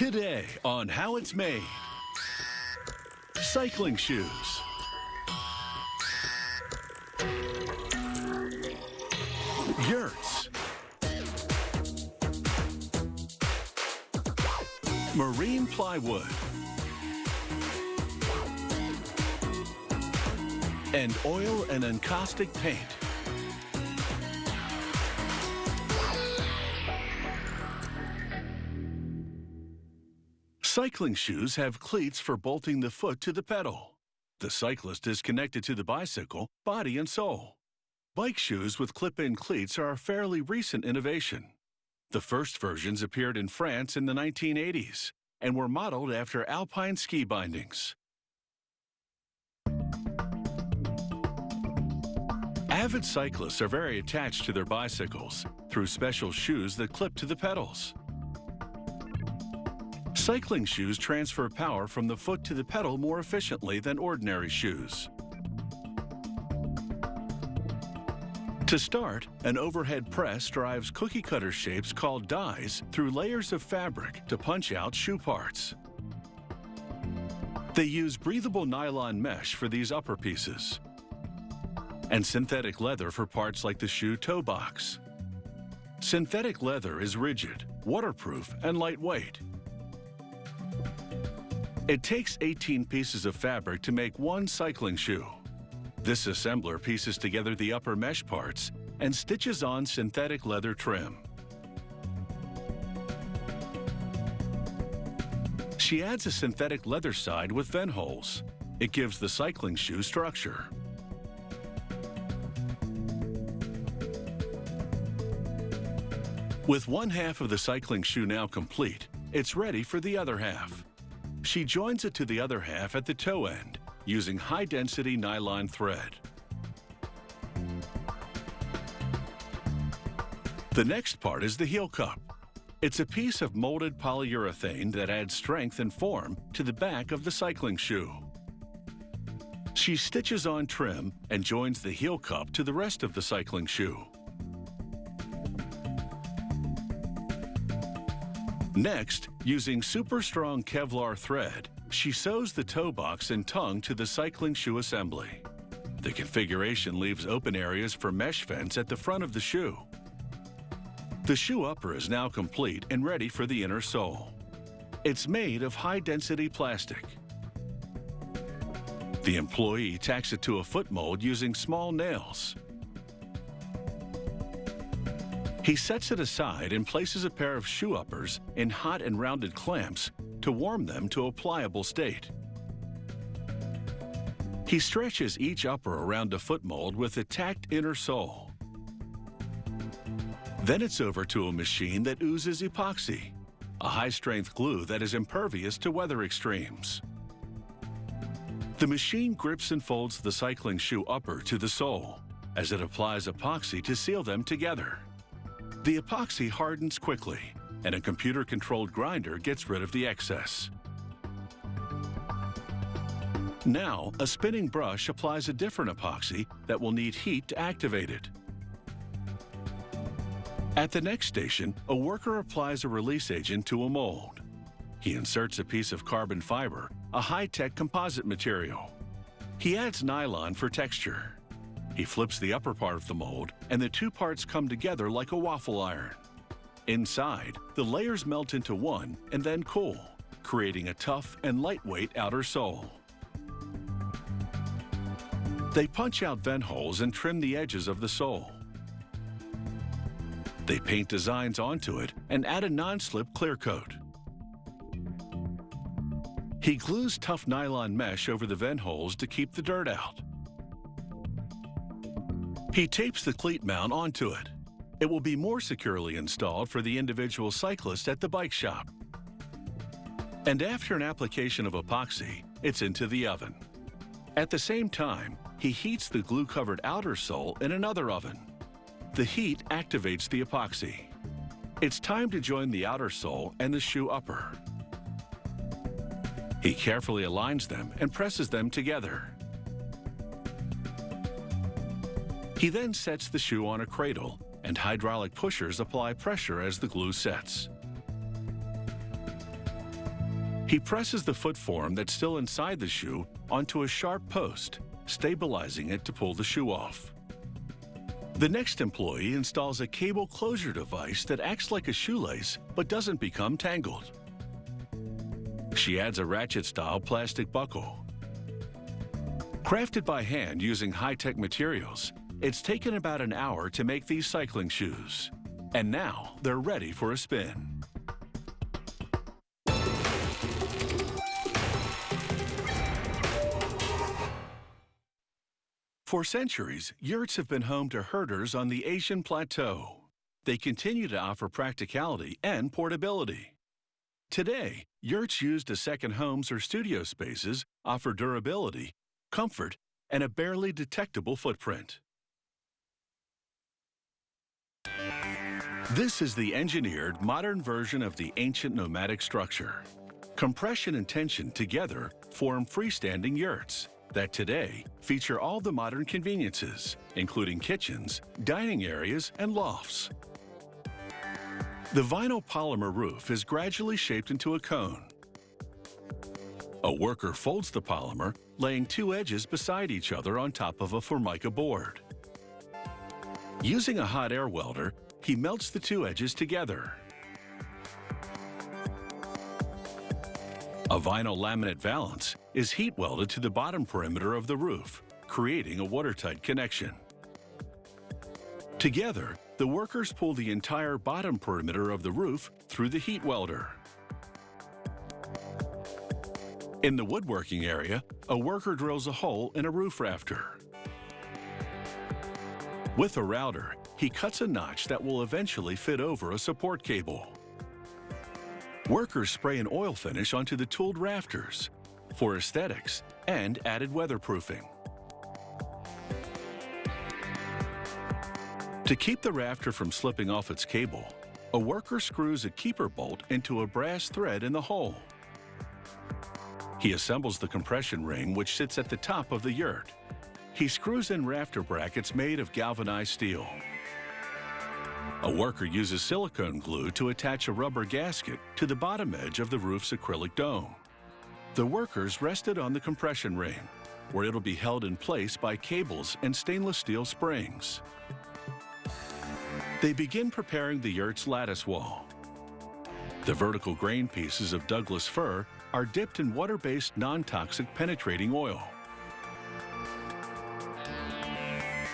Today on How It's Made. Cycling shoes. Yurts. Marine plywood. And oil and encaustic paint. Cycling shoes have cleats for bolting the foot to the pedal. The cyclist is connected to the bicycle, body and sole. Bike shoes with clip-in cleats are a fairly recent innovation. The first versions appeared in France in the 1980s and were modeled after alpine ski bindings. Avid cyclists are very attached to their bicycles through special shoes that clip to the pedals. Cycling shoes transfer power from the foot to the pedal more efficiently than ordinary shoes. To start, an overhead press drives cookie-cutter shapes called dies through layers of fabric to punch out shoe parts. They use breathable nylon mesh for these upper pieces and synthetic leather for parts like the shoe toe box. Synthetic leather is rigid, waterproof, and lightweight. It takes 18 pieces of fabric to make one cycling shoe. This assembler pieces together the upper mesh parts and stitches on synthetic leather trim. She adds a synthetic leather side with vent holes. It gives the cycling shoe structure. With one half of the cycling shoe now complete, it's ready for the other half. She joins it to the other half at the toe end using high-density nylon thread. The next part is the heel cup. It's a piece of molded polyurethane that adds strength and form to the back of the cycling shoe. She stitches on trim and joins the heel cup to the rest of the cycling shoe. Next, using super strong Kevlar thread, she sews the toe box and tongue to the cycling shoe assembly. The configuration leaves open areas for mesh fence at the front of the shoe. The shoe upper is now complete and ready for the inner sole. It's made of high-density plastic. The employee tacks it to a foot mold using small nails. He sets it aside and places a pair of shoe uppers in hot and rounded clamps to warm them to a pliable state. He stretches each upper around a foot mold with a tacked inner sole. Then it's over to a machine that oozes epoxy, a high-strength glue that is impervious to weather extremes. The machine grips and folds the cycling shoe upper to the sole as it applies epoxy to seal them together. The epoxy hardens quickly, and a computer-controlled grinder gets rid of the excess. Now, a spinning brush applies a different epoxy that will need heat to activate it. At the next station, a worker applies a release agent to a mold. He inserts a piece of carbon fiber, a high-tech composite material. He adds nylon for texture. He flips the upper part of the mold, and the two parts come together like a waffle iron. Inside, the layers melt into one and then cool, creating a tough and lightweight outer sole. They punch out vent holes and trim the edges of the sole. They paint designs onto it and add a non-slip clear coat. He glues tough nylon mesh over the vent holes to keep the dirt out. He tapes the cleat mount onto it. It will be more securely installed for the individual cyclist at the bike shop. And after an application of epoxy, it's into the oven. At the same time, he heats the glue-covered outer sole in another oven. The heat activates the epoxy. It's time to join the outer sole and the shoe upper. He carefully aligns them and presses them together. He then sets the shoe on a cradle, and hydraulic pushers apply pressure as the glue sets. He presses the foot form that's still inside the shoe onto a sharp post, stabilizing it to pull the shoe off. The next employee installs a cable closure device that acts like a shoelace but doesn't become tangled. She adds a ratchet-style plastic buckle. Crafted by hand using high-tech materials, it's taken about an hour to make these cycling shoes. And now they're ready for a spin. For centuries, yurts have been home to herders on the Asian plateau. They continue to offer practicality and portability. Today, yurts used as second homes or studio spaces offer durability, comfort, and a barely detectable footprint. This is the engineered, modern version of the ancient nomadic structure. Compression and tension together form freestanding yurts that today feature all the modern conveniences, including kitchens, dining areas, and lofts. The vinyl polymer roof is gradually shaped into a cone. A worker folds the polymer, laying two edges beside each other on top of a Formica board. Using a hot air welder, he melts the two edges together. A vinyl laminate valance is heat welded to the bottom perimeter of the roof, creating a watertight connection. Together, the workers pull the entire bottom perimeter of the roof through the heat welder. In the woodworking area, a worker drills a hole in a roof rafter. With a router, he cuts a notch that will eventually fit over a support cable. Workers spray an oil finish onto the tooled rafters for aesthetics and added weatherproofing. To keep the rafter from slipping off its cable, a worker screws a keeper bolt into a brass thread in the hole. He assembles the compression ring, which sits at the top of the yurt. He screws in rafter brackets made of galvanized steel. A worker uses silicone glue to attach a rubber gasket to the bottom edge of the roof's acrylic dome. The workers rest it on the compression ring, where it'll be held in place by cables and stainless steel springs. They begin preparing the yurt's lattice wall. The vertical grain pieces of Douglas fir are dipped in water-based non-toxic penetrating oil.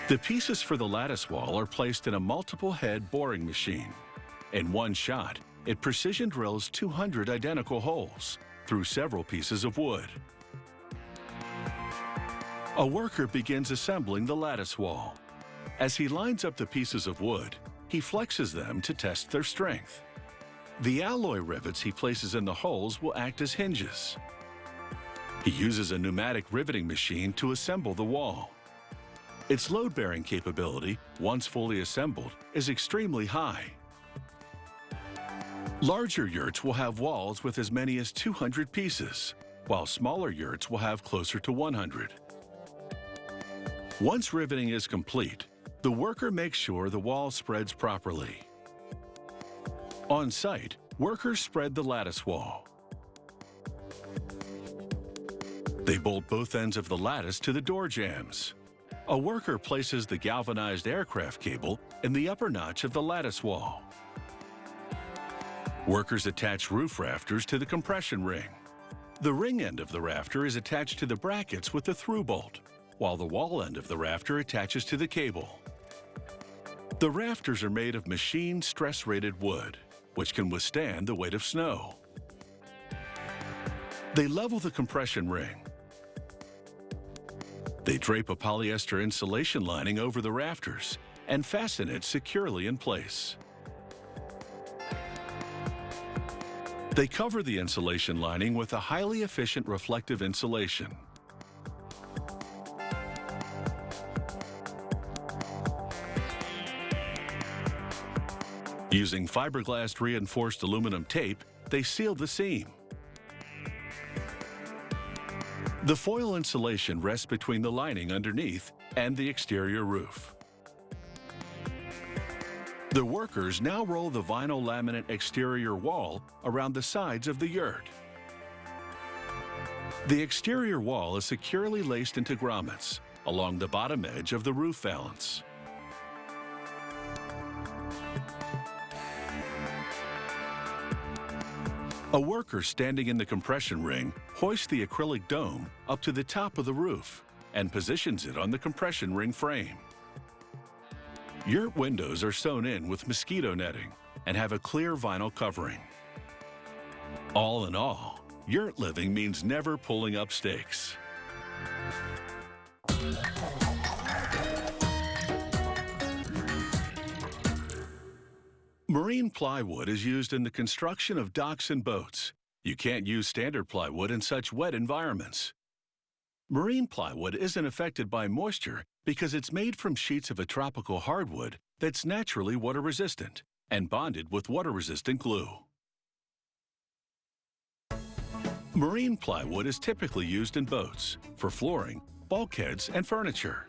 The pieces for the lattice wall are placed in a multiple-head boring machine. In one shot, it precision drills 200 identical holes through several pieces of wood. A worker begins assembling the lattice wall. As he lines up the pieces of wood, he flexes them to test their strength. The alloy rivets he places in the holes will act as hinges. He uses a pneumatic riveting machine to assemble the wall. Its load-bearing capability, once fully assembled, is extremely high. Larger yurts will have walls with as many as 200 pieces, while smaller yurts will have closer to 100. Once riveting is complete, the worker makes sure the wall spreads properly. On site, workers spread the lattice wall. They bolt both ends of the lattice to the door jambs. A worker places the galvanized aircraft cable in the upper notch of the lattice wall. Workers attach roof rafters to the compression ring. The ring end of the rafter is attached to the brackets with the through bolt, while the wall end of the rafter attaches to the cable. The rafters are made of machined stress-rated wood, which can withstand the weight of snow. They level the compression ring. They drape a polyester insulation lining over the rafters and fasten it securely in place. They cover the insulation lining with a highly efficient reflective insulation. Using fiberglass reinforced aluminum tape, they seal the seam. The foil insulation rests between the lining underneath and the exterior roof. The workers now roll the vinyl laminate exterior wall around the sides of the yurt. The exterior wall is securely laced into grommets along the bottom edge of the roof valance. A worker standing in the compression ring hoists the acrylic dome up to the top of the roof and positions it on the compression ring frame. Yurt windows are sewn in with mosquito netting and have a clear vinyl covering. All in all, yurt living means never pulling up stakes. Marine plywood is used in the construction of docks and boats. You can't use standard plywood in such wet environments. Marine plywood isn't affected by moisture because it's made from sheets of a tropical hardwood that's naturally water-resistant and bonded with water-resistant glue. Marine plywood is typically used in boats, for flooring, bulkheads, and furniture.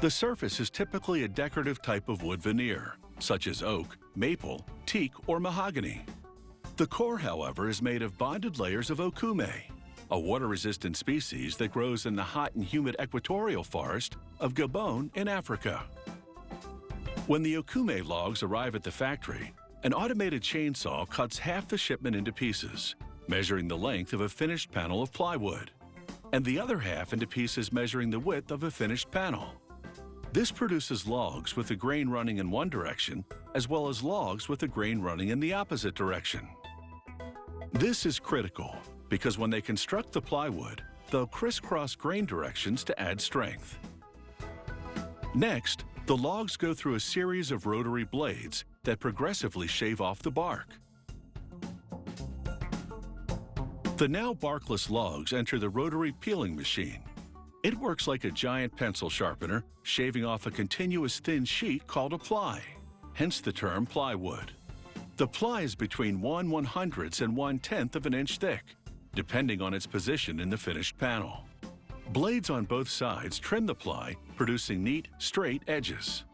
The surface is typically a decorative type of wood veneer, such as oak, maple, teak, or mahogany. The core, however, is made of bonded layers of okume, a water-resistant species that grows in the hot and humid equatorial forest of Gabon in Africa. When the okume logs arrive at the factory, an automated chainsaw cuts half the shipment into pieces, measuring the length of a finished panel of plywood, and the other half into pieces measuring the width of a finished panel. This produces logs with the grain running in one direction, as well as logs with the grain running in the opposite direction. This is critical because when they construct the plywood, they'll crisscross grain directions to add strength. Next, the logs go through a series of rotary blades that progressively shave off the bark. The now barkless logs enter the rotary peeling machine. It works like a giant pencil sharpener, shaving off a continuous thin sheet called a ply, hence the term plywood. The ply is between 1/100th and 1/10th of an inch thick, depending on its position in the finished panel. Blades on both sides trim the ply, producing neat, straight edges.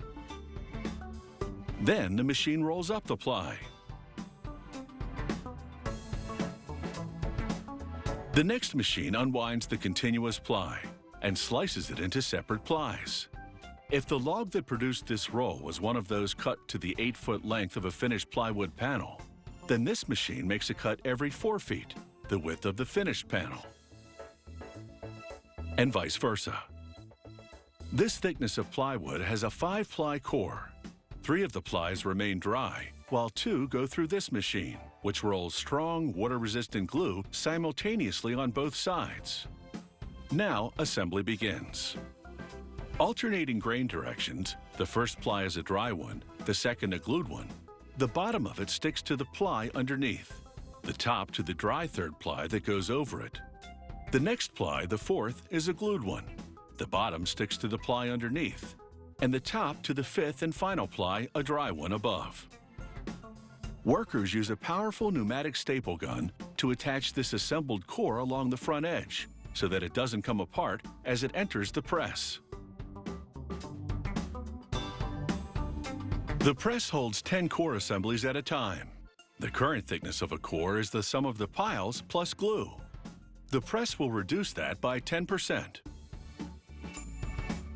Then the machine rolls up the ply. The next machine unwinds the continuous ply and slices it into separate plies. If the log that produced this roll was one of those cut to the 8-foot length of a finished plywood panel, then this machine makes a cut every 4 feet, the width of the finished panel, and vice versa. This thickness of plywood has a 5-ply core. 3 of the plies remain dry, while 2 go through this machine, which rolls strong, water-resistant glue simultaneously on both sides. Now, assembly begins. Alternating grain directions, the first ply is a dry one, the second a glued one. The bottom of it sticks to the ply underneath, the top to the dry third ply that goes over it. The next ply, the fourth, is a glued one. The bottom sticks to the ply underneath, and the top to the 5th and final ply, a dry one above. Workers use a powerful pneumatic staple gun to attach this assembled core along the front edge so that it doesn't come apart as it enters the press. The press holds 10 core assemblies at a time. The current thickness of a core is the sum of the piles plus glue. The press will reduce that by 10%.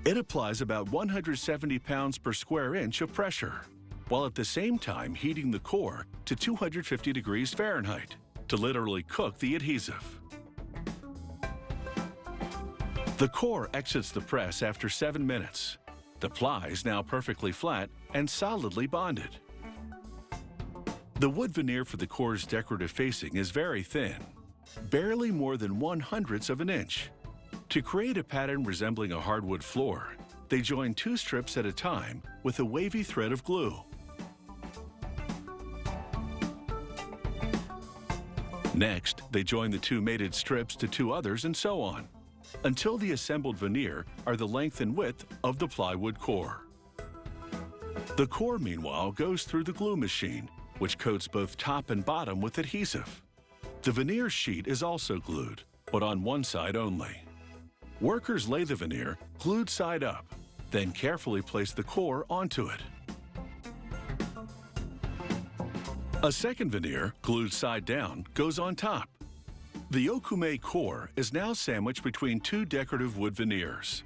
It applies about 170 pounds per square inch of pressure, while at the same time heating the core to 250 degrees Fahrenheit to literally cook the adhesive. The core exits the press after 7 minutes. The ply is now perfectly flat and solidly bonded. The wood veneer for the core's decorative facing is very thin, barely more than 1/100th of an inch. To create a pattern resembling a hardwood floor, they join 2 strips at a time with a wavy thread of glue. Next, they join the 2 mated strips to 2 others and so on, until the assembled veneer are the length and width of the plywood core. The core, meanwhile, goes through the glue machine, which coats both top and bottom with adhesive. The veneer sheet is also glued, but on one side only. Workers lay the veneer glued side up, then carefully place the core onto it. A second veneer, glued side down, goes on top. The okume core is now sandwiched between two decorative wood veneers.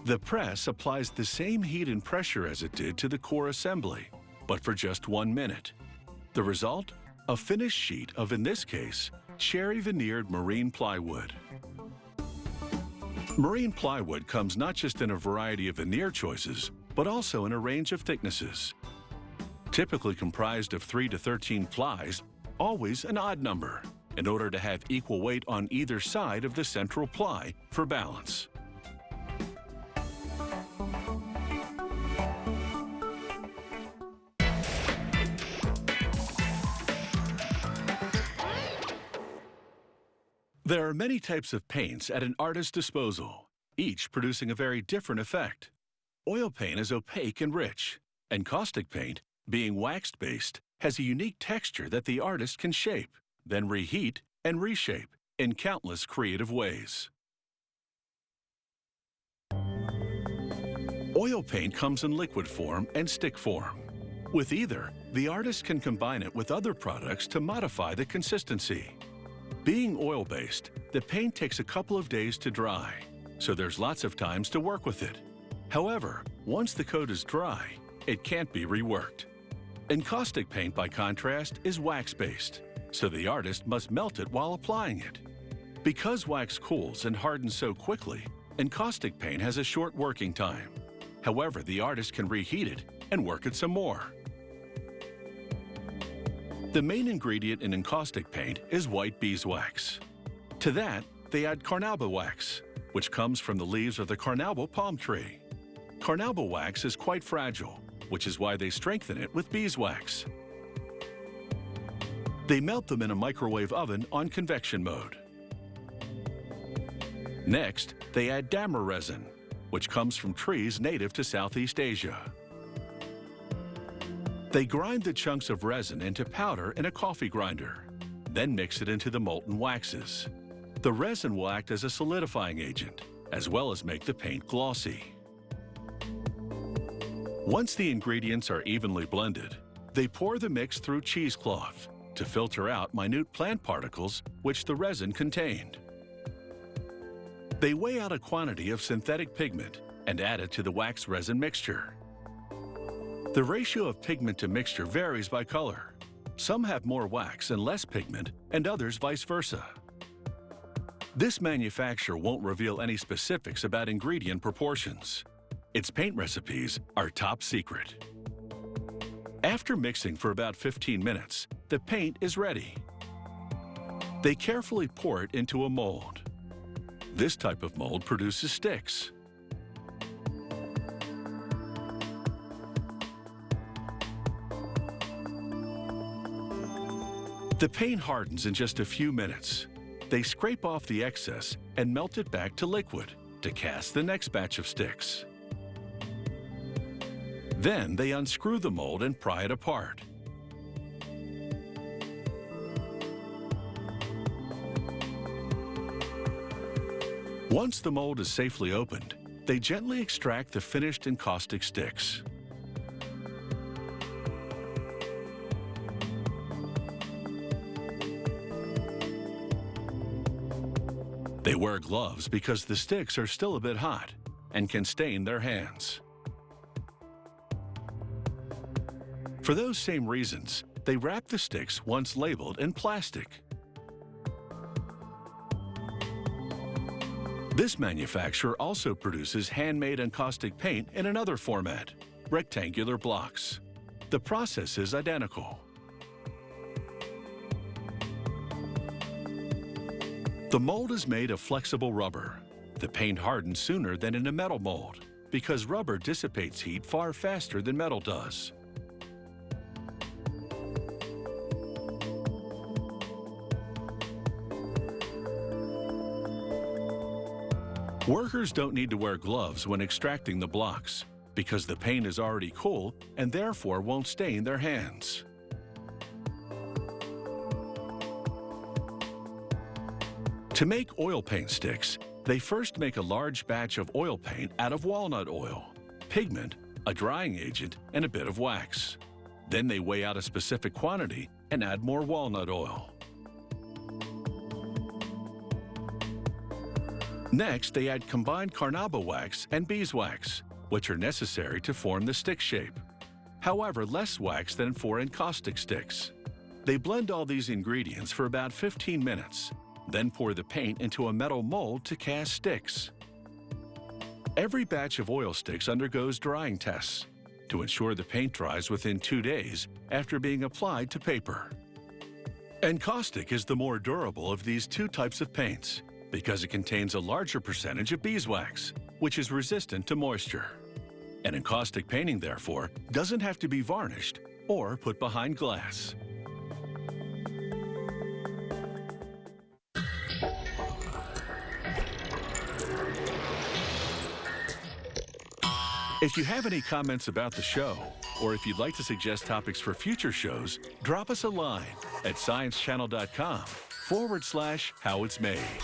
The press applies the same heat and pressure as it did to the core assembly, but for just 1 minute. The result? A finished sheet of, in this case, cherry veneered marine plywood. Marine plywood comes not just in a variety of veneer choices, but also in a range of thicknesses. Typically comprised of 3 to 13 plies, always an odd number, in order to have equal weight on either side of the central ply for balance. There are many types of paints at an artist's disposal, each producing a very different effect. Oil paint is opaque and rich, and caustic paint, being waxed-based, has a unique texture that the artist can shape, then reheat and reshape in countless creative ways. Oil paint comes in liquid form and stick form. With either, the artist can combine it with other products to modify the consistency. Being oil-based, the paint takes a couple of days to dry, so there's lots of times to work with it. However, once the coat is dry, it can't be reworked. Encaustic paint, by contrast, is wax-based, so the artist must melt it while applying it. Because wax cools and hardens so quickly, encaustic paint has a short working time. However, the artist can reheat it and work it some more. The main ingredient in encaustic paint is white beeswax. To that, they add carnauba wax, which comes from the leaves of the carnauba palm tree. Carnauba wax is quite fragile, which is why they strengthen it with beeswax. They melt them in a microwave oven on convection mode. Next, they add damer resin, which comes from trees native to Southeast Asia. They grind the chunks of resin into powder in a coffee grinder, then mix it into the molten waxes. The resin will act as a solidifying agent, as well as make the paint glossy. Once the ingredients are evenly blended, they pour the mix through cheesecloth to filter out minute plant particles which the resin contained. They weigh out a quantity of synthetic pigment and add it to the wax resin mixture. The ratio of pigment to mixture varies by color. Some have more wax and less pigment, and others vice versa. This manufacturer won't reveal any specifics about ingredient proportions. Its paint recipes are top secret. After mixing for about 15 minutes, the paint is ready. They carefully pour it into a mold. This type of mold produces sticks. The paint hardens in just a few minutes. They scrape off the excess and melt it back to liquid to cast the next batch of sticks. Then they unscrew the mold and pry it apart. Once the mold is safely opened, they gently extract the finished encaustic sticks. They wear gloves because the sticks are still a bit hot and can stain their hands. For those same reasons, they wrap the sticks once labeled in plastic. This manufacturer also produces handmade encaustic paint in another format, rectangular blocks. The process is identical. The mold is made of flexible rubber. The paint hardens sooner than in a metal mold because rubber dissipates heat far faster than metal does. Workers don't need to wear gloves when extracting the blocks because the paint is already cool and therefore won't stain their hands. To make oil paint sticks, they first make a large batch of oil paint out of walnut oil, pigment, a drying agent, and a bit of wax. Then they weigh out a specific quantity and add more walnut oil. Next, they add combined carnauba wax and beeswax, which are necessary to form the stick shape. However, less wax than for encaustic sticks. They blend all these ingredients for about 15 minutes, then pour the paint into a metal mold to cast sticks. Every batch of oil sticks undergoes drying tests to ensure the paint dries within 2 days after being applied to paper. Encaustic is the more durable of these two types of paints because it contains a larger percentage of beeswax, which is resistant to moisture. An encaustic painting, therefore, doesn't have to be varnished or put behind glass. If you have any comments about the show, or if you'd like to suggest topics for future shows, drop us a line at sciencechannel.com/howitsmade.